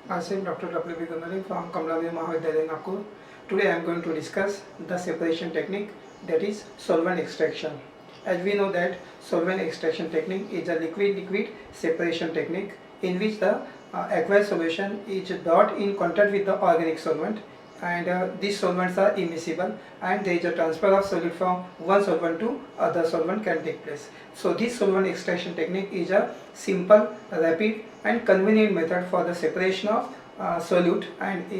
Myself Dr. W. Ganari from Kamlavi Mahavidyalaya, Nagpur. Today I am going to discuss the separation technique, that is solvent extraction. As we know that solvent extraction technique is a liquid-liquid separation technique in which the aqueous solution is brought in contact with the organic solvent, and these solvents are immiscible, and there is a transfer of solute from one solvent to other solvent can take place. So this solvent extraction technique is a simple, rapid and convenient method for the separation of solute, and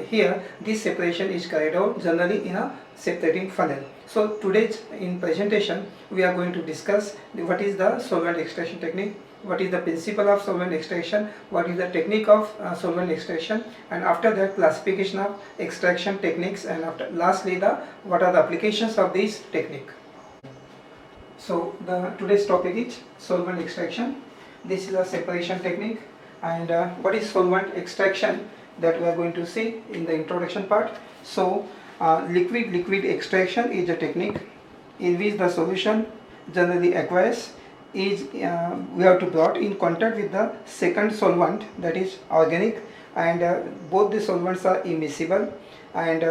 here this separation is carried out generally in a separating funnel. So today's in presentation we are going to discuss what is the solvent extraction technique, what is the principle of solvent extraction, what is the technique of solvent extraction, and after that classification of extraction techniques, and after lastly what are the applications of this technique. So today's topic is solvent extraction. This is a separation technique, and what is solvent extraction that we are going to see in the introduction part. So liquid extraction is a technique in which the solution, generally aqueous, is we have to brought in contact with the second solvent, that is organic, and both the solvents are immiscible, and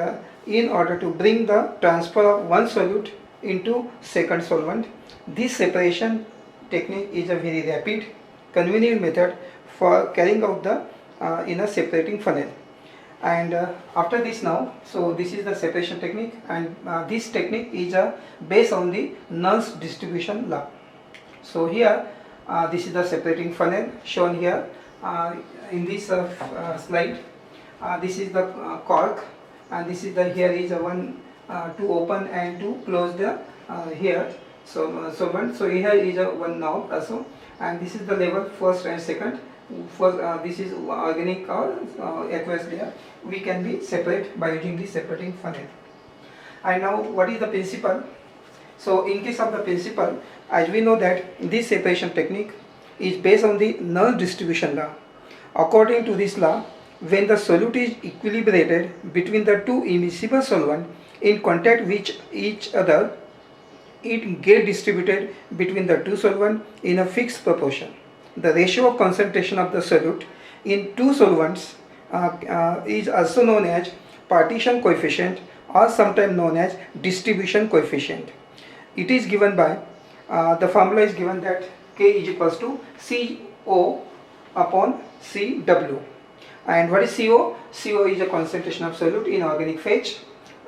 in order to bring the transfer of one solute into second solvent, this separation technique is a very rapid, convenient method for carrying out the in a separating funnel. And after this now, so this is the separation technique, and this technique is based on the Nernst distribution law. So here this is the separating funnel shown here in this slide. This is the cork, and this is the here is a one to open and to close the here solvent. So here is a one knob also, and this is the level first and second. First this is organic or aqueous layer. We can be separate by using the separating funnel. And now what is the principle? So in case of the principle, as we know that this separation technique is based on the Nernst distribution law. According to this law, when the solute is equilibrated between the two immiscible solvents in contact with each other, it gets distributed between the two solvents in a fixed proportion. The ratio of concentration of the solute in two solvents is also known as partition coefficient, or sometimes known as distribution coefficient. It is given by the formula is given that K is equals to CO upon CW. And what is CO? CO is the concentration of solute in organic phase,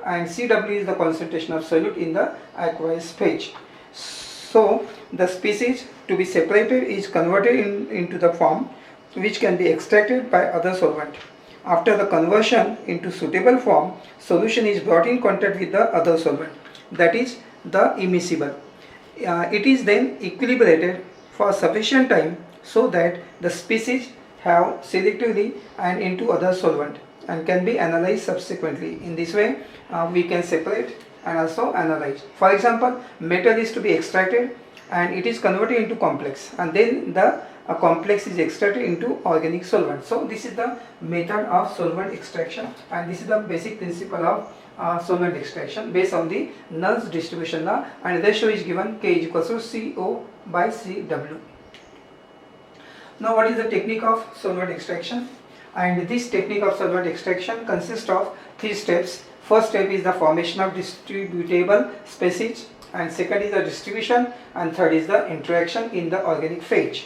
and CW is the concentration of solute in the aqueous phase. So the species to be separated is converted into the form which can be extracted by other solvent. After the conversion into suitable form, solution is brought in contact with the other solvent, that is the immiscible. It is then equilibrated for sufficient time so that the species have selectively and into other solvent and can be analyzed subsequently. In this way we can separate and also analyze. For example, metal is to be extracted and it is converted into complex, and then the complex is extracted into organic solvent. So this is the method of solvent extraction, and this is the basic principle of solvent extraction based on the Nernst distribution law, and ratio is given K is equals to CO by CW. Now what is the technique of solvent extraction? And this technique of solvent extraction consists of three steps. First step is the formation of distributable species, and second is the distribution, and third is the interaction in the organic phase.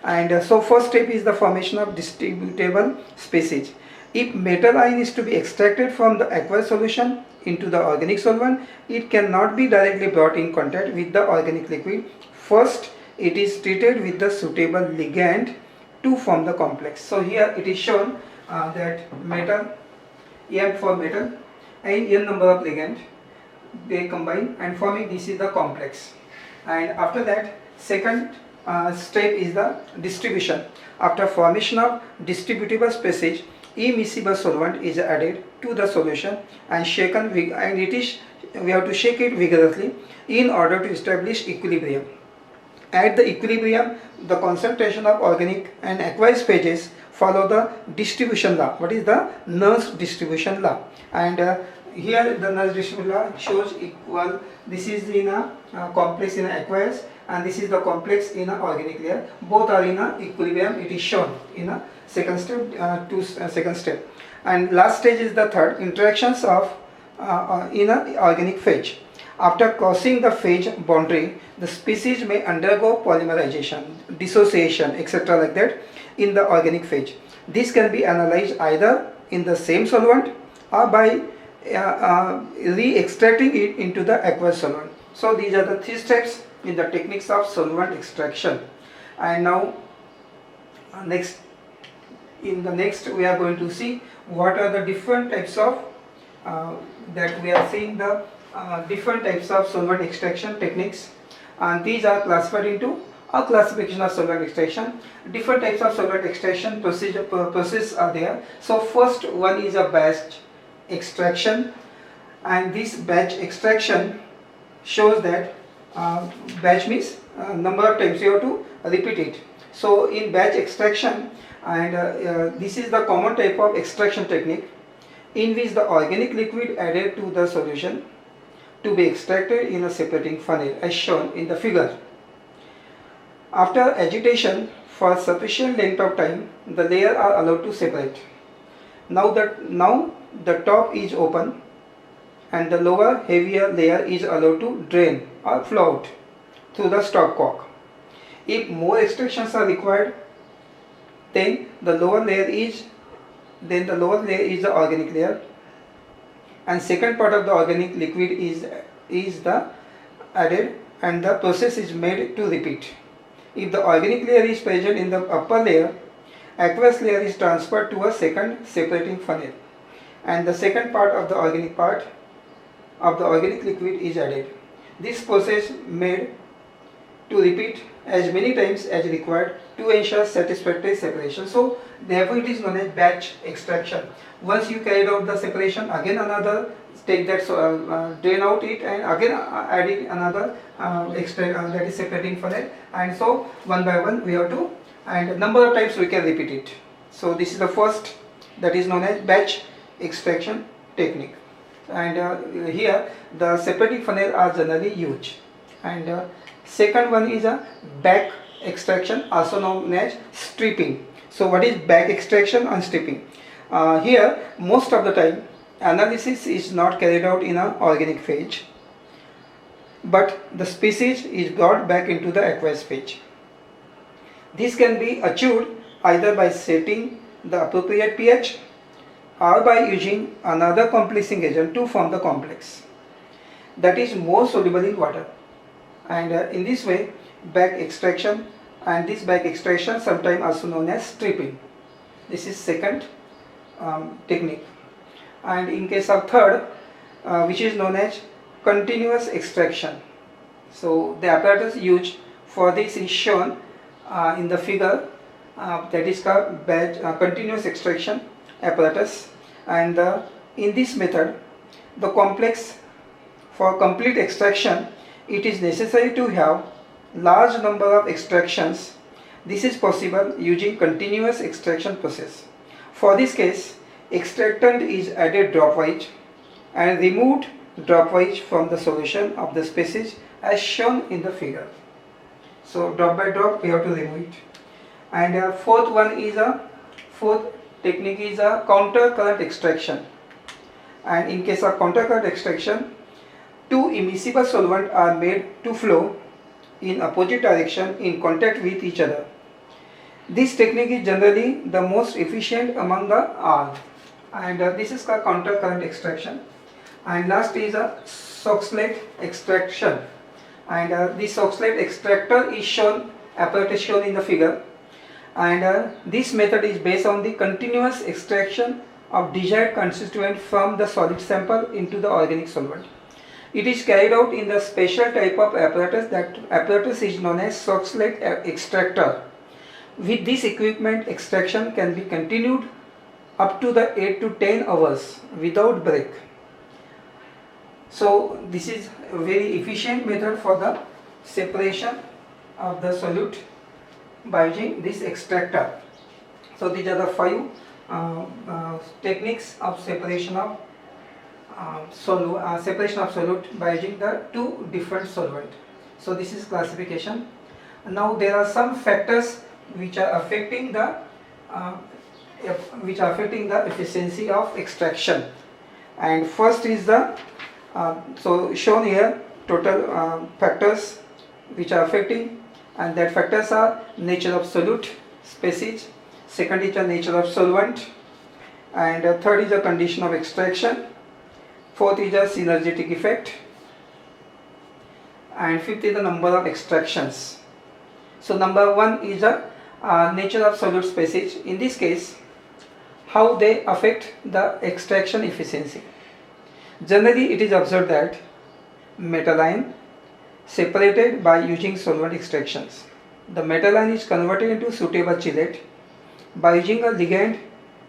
And so first step is the formation of distributable species. If metal ion is to be extracted from the aqueous solution into the organic solvent, it cannot be directly brought in contact with the organic liquid. First, it is treated with the suitable ligand to form the complex. So here it is shown that metal, M for metal, and N number of ligand, they combine and forming this is the complex. And after that, second step is the distribution. After formation of distributable species, immiscible solvent is added to the solution and shaken, and we have to shake it vigorously in order to establish equilibrium. At the equilibrium, the concentration of organic and aqueous phases follow the distribution law. What is the Nernst distribution law? And here the Nernst distribution law shows equal. This is in a complex in aqueous, and this is the complex in a organic layer. Both are in a equilibrium. It is shown in a second step, second step. And last stage is the third, interactions of in a organic phase. After crossing the phase boundary, the species may undergo polymerization, dissociation, etc. like that in the organic phase. This can be analyzed either in the same solvent or by re-extracting it into the aqueous solvent. So these are the three steps in the techniques of solvent extraction. And now in the next we are going to see what are the different types of that we are seeing the different types of solvent extraction techniques, and these are classified into a classification of solvent extraction. Different types of solvent extraction process are there. So first one is a batch extraction, and this batch extraction shows that batch means number of times you have to repeat it. So in batch extraction, and this is the common type of extraction technique in which the organic liquid added to the solution to be extracted in a separating funnel as shown in the figure. After agitation for sufficient length of time, the layers are allowed to separate. Now the top is open and the lower heavier layer is allowed to drain or flow out through the stopcock. If more extractions are required, then the lower layer is the organic layer, and second part of the organic liquid is the added, and the process is made to repeat. If the organic layer is present in the upper layer, aqueous layer is transferred to a second separating funnel, and the second part of the organic liquid is added. This process made to repeat as many times as required to ensure satisfactory separation. So therefore it is known as batch extraction. Once you carried out the separation, again another take that drain out it, and again adding another that is separating funnel, and so one by one we have to, and number of times we can repeat it. So this is the first, that is known as batch extraction technique. And here the separating funnel are generally used. And second one is a back extraction, also known as stripping. So what is back extraction and stripping? Here most of the time analysis is not carried out in an organic phase, but the species is brought back into the aqueous phase. This can be achieved either by setting the appropriate pH or by using another complexing agent to form the complex that is more soluble in water. And in this way, back extraction, and this back extraction sometimes also known as stripping. This is second technique. And in case of third, which is known as continuous extraction. So the apparatus used for this is shown in the figure, that is called continuous extraction apparatus. And in this method, the complex, for complete extraction, it is necessary to have large number of extractions. This is possible using continuous extraction process. For this case, extractant is added dropwise and removed dropwise from the solution of the species as shown in the figure. So drop by drop we have to remove it. And fourth technique is a countercurrent extraction. And in case of countercurrent extraction, two immiscible solvents are made to flow in opposite direction in contact with each other. This technique is generally the most efficient among the all, and this is called countercurrent extraction. And last is a Soxhlet extraction, and this Soxhlet extractor is shown, apparatus shown in the figure. And this method is based on the continuous extraction of desired constituent from the solid sample into the organic solvent. It is carried out in the special type of apparatus. That apparatus is known as Soxhlet extractor. With this equipment, extraction can be continued up to the 8 to 10 hours without break. So this is a very efficient method for the separation of the solute by using this extractor. So these are the 5 techniques of separation of solute by using the two different solvents. So this is classification. Now there are some factors which are affecting the efficiency of extraction. And first is the so shown here total factors which are affecting, and that factors are nature of solute, species, second is the nature of solvent, and third is the condition of extraction, fourth is the synergetic effect, and fifth is the number of extractions. So number one is the nature of solute species. In this case, how they affect the extraction efficiency. Generally, it is observed that metal ion separated by using solvent extractions. The metal ion is converted into suitable chelate by using a ligand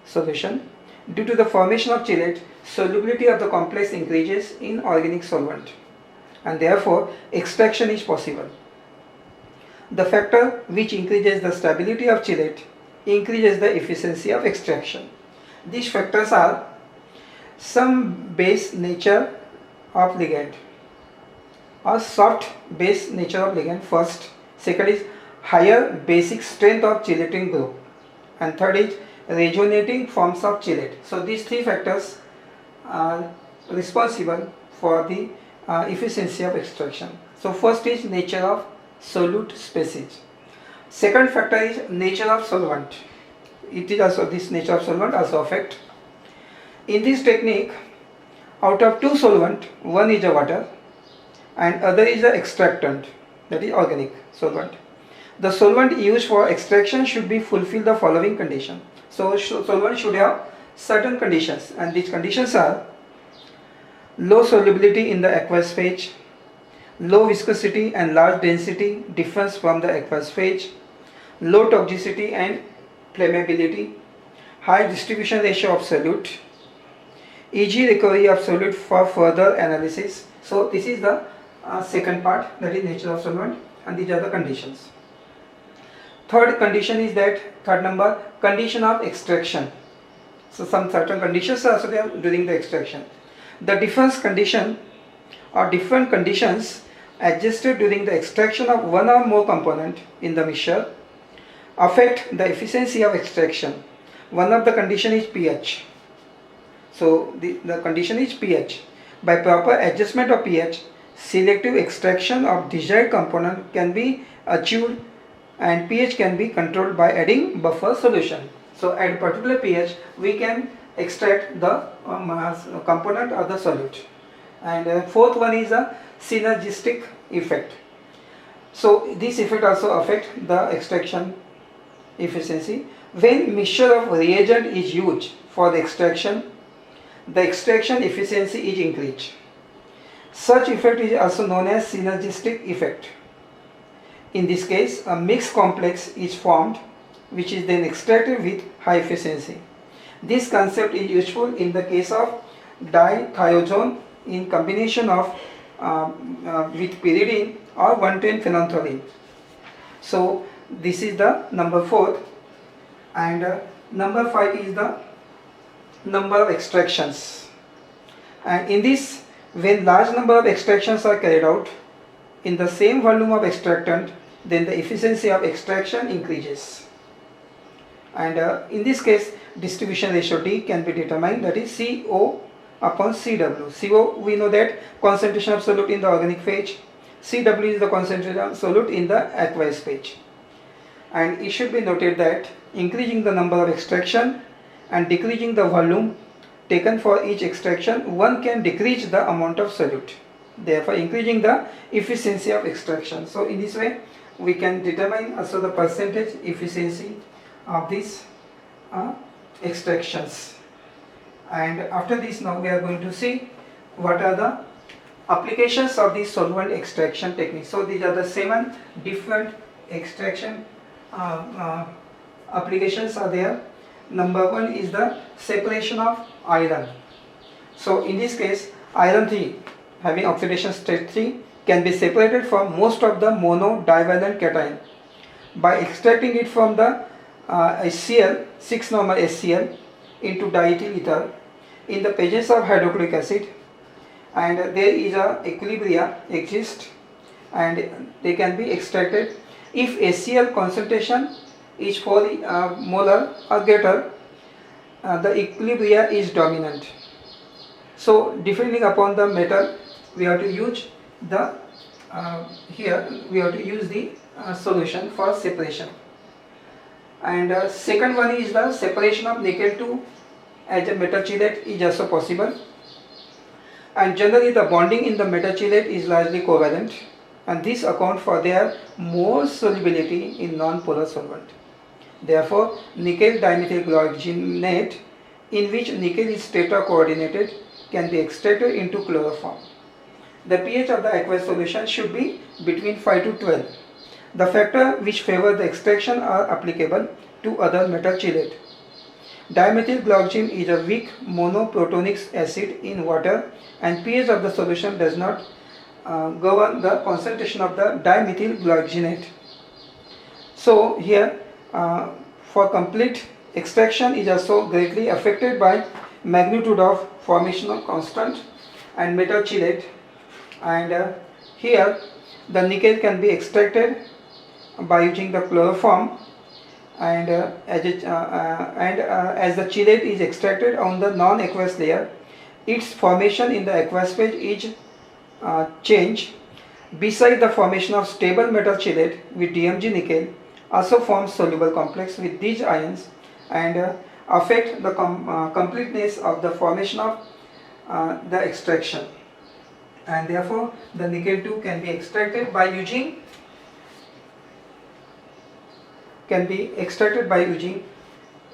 solution. Due to the formation of chelate, solubility of the complex increases in organic solvent, and therefore extraction is possible. The factor which increases the stability of chelate increases the efficiency of extraction. These factors are some base nature of ligand or soft base nature of ligand first, second is higher basic strength of chelating group, and third is resonating forms of chelate. So these three factors are responsible for the efficiency of extraction. So first is nature of solute species. Second factor is nature of solvent. It is also this nature of solvent also affect. In this technique, out of two solvent, one is a water and other is the extractant, that is organic solvent. The solvent used for extraction should be fulfill the following condition. So solvent should have certain conditions, and these conditions are low solubility in the aqueous phase, low viscosity and large density difference from the aqueous phase, low toxicity and flammability, high distribution ratio of solute, easy recovery of solute for further analysis. So this is the second part, that is nature of solvent, and these are the conditions. Third condition is that, third number, condition of extraction. So some certain conditions are also there during the extraction. The difference condition or different conditions adjusted during the extraction of one or more component in the mixture affect the efficiency of extraction. One of the condition is pH. So the condition is pH. By proper adjustment of pH, selective extraction of desired component can be achieved, and pH can be controlled by adding buffer solution. So at particular pH we can extract the component or the solute. And fourth one is a synergistic effect. So this effect also affect the extraction efficiency. When mixture of reagent is used for the extraction efficiency is increased. Such effect is also known as synergistic effect. In this case, a mixed complex is formed which is then extracted with high efficiency. This concept is useful in the case of dithiazone in combination of with pyridine or 1,10-phenolphthalein. So this is the number 4, and number 5 is the number of extractions. And in this, when large number of extractions are carried out in the same volume of extractant, then the efficiency of extraction increases. And in this case, distribution ratio D can be determined, that is CO upon CW. CO, we know that concentration of solute in the organic phase. CW is the concentration of solute in the aqueous phase. And it should be noted that increasing the number of extraction and decreasing the volume taken for each extraction, one can decrease the amount of solute, therefore increasing the efficiency of extraction. So in this way we can determine also the percentage efficiency of these extractions. And after this, now we are going to see what are the applications of the solvent extraction technique. So these are the 7 different extraction applications are there. Number 1 is the separation of iron. So in this case, iron 3 having oxidation state 3 can be separated from most of the mono divalent cation by extracting it from the HCl, 6 normal HCl into diethyl ether in the presence of hydrochloric acid, and there is a equilibria exist and they can be extracted if HCl concentration is 4 molar or greater. The equilibria is dominant. So depending upon the metal, we have to use the here we have to use the solution for separation. And second one is the separation of nickel to as a metal chelate is also possible. And generally the bonding in the metal chelate is largely covalent, and this accounts for their more solubility in non-polar solvent. Therefore, nickel dimethyl glycinate, in which nickel is tetra-coordinated, can be extracted into chloroform. The pH of the aqueous solution should be between 5 to 12. The factors which favor the extraction are applicable to other metal chelate. Dimethyl glycine is a weak monoprotonic acid in water, and pH of the solution does not govern the concentration of the dimethyl glycinate. So here for complete extraction is also greatly affected by magnitude of formational constant and metal chelate, and here the nickel can be extracted by using the chloroform, and as the chelate is extracted on the non-aqueous layer, its formation in the aqueous phase is changed. Beside the formation of stable metal chelate with DMG nickel also forms soluble complex with these ions and affect the completeness of the formation of the extraction, and therefore the nickel 2 can be extracted by using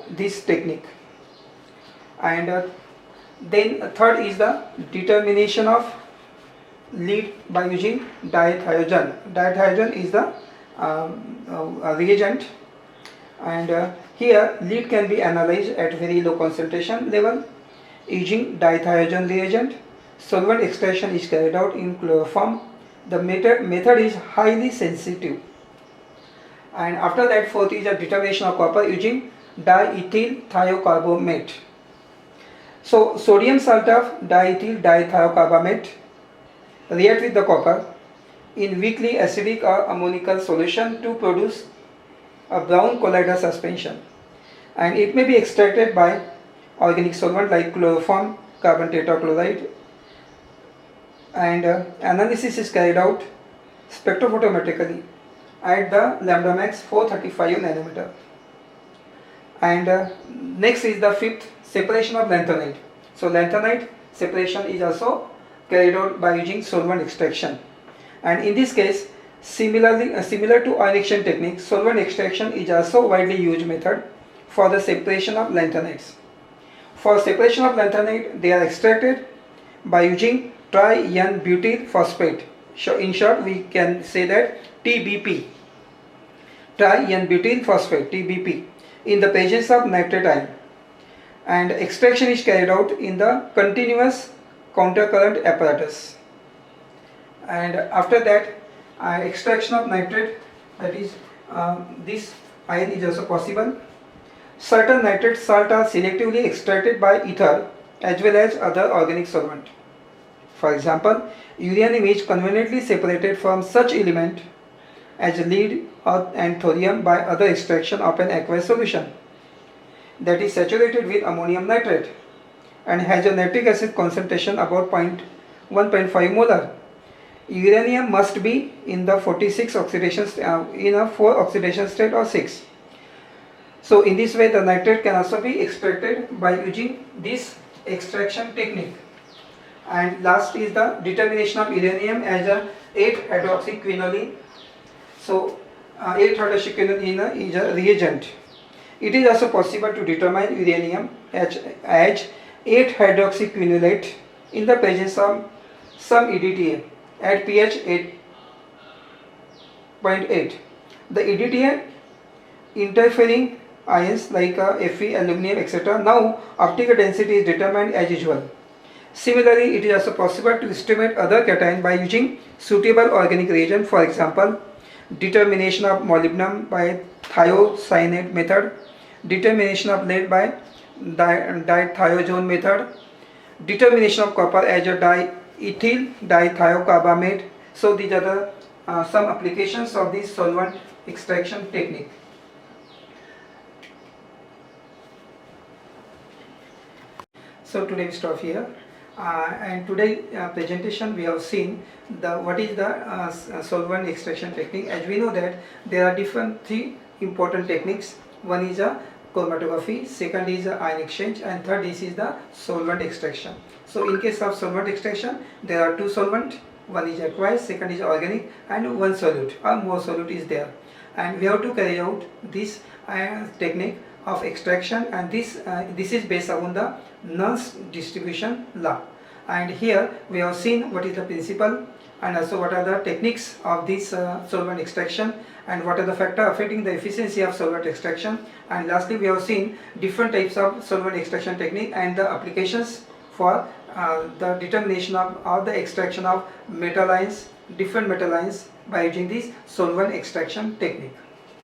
this technique. And then third is the determination of lead by using dithyogen. Dithyogen is the reagent, and here lead can be analyzed at very low concentration level using dithyogen reagent. Solvent extraction is carried out in chloroform. The method is highly sensitive. And after that, fourth is the determination of copper using diethyl thiocarbamate. So sodium salt of diethyl dithiocarbamate react with the copper in weakly acidic or ammonical solution to produce a brown colloidal suspension, and it may be extracted by organic solvent like chloroform, carbon tetrachloride, and analysis is carried out spectrophotometrically at the lambda max 435 nanometer. And next is the fifth, separation of lanthanide. So lanthanide separation is also carried out by using solvent extraction, and in this case similar to ion exchange technique, solvent extraction is also widely used method for the separation of lanthanides. For separation of lanthanide, they are extracted by using tri-N-butyl phosphate. So in short, we can say that TBP, tri-N-butyl phosphate, TBP, in the presence of nitrate ion, and extraction is carried out in the continuous countercurrent apparatus. And after that, extraction of nitrate, that is this ion is also possible. Certain nitrate salts are selectively extracted by ether as well as other organic solvent. For example, uranium is conveniently separated from such element as lead and thorium by other extraction of an aqueous solution that is saturated with ammonium nitrate and has a nitric acid concentration about 1.5 molar. Uranium must be in the 46 oxidation in a 4 oxidation state or 6. So in this way the nitrate can also be extracted by using this extraction technique. And last is the determination of uranium as a 8-hydroxyquinoline. So 8-hydroxyquinoline is a reagent. It is also possible to determine uranium as 8-hydroxyquinolate in the presence of some EDTA at pH 8.8. The EDTA interfering ions like Fe, aluminum, etc. Now optical density is determined as usual. Similarly, it is also possible to estimate other cation by using suitable organic reagent. For example, determination of molybdenum by thiocyanate method, determination of lead by dithiazone method, determination of copper as a diethyl dithiocarbamate. So these are the some applications of this solvent extraction technique. So today we stop here, and today presentation we have seen what is the solvent extraction technique. As we know that there are three important techniques. One is a chromatography, second is ion exchange, and third is the solvent extraction. So in case of solvent extraction, there are two solvent. One is aqueous, second is organic, and one solute or more solute is there. And we have to carry out this technique of extraction, and this is based on the Nernst distribution law. And here we have seen what is the principle and also what are the techniques of this solvent extraction and what are the factors affecting the efficiency of solvent extraction. And lastly, we have seen different types of solvent extraction technique and the applications for the determination of or the extraction of metal ions, different metal ions by using this solvent extraction technique.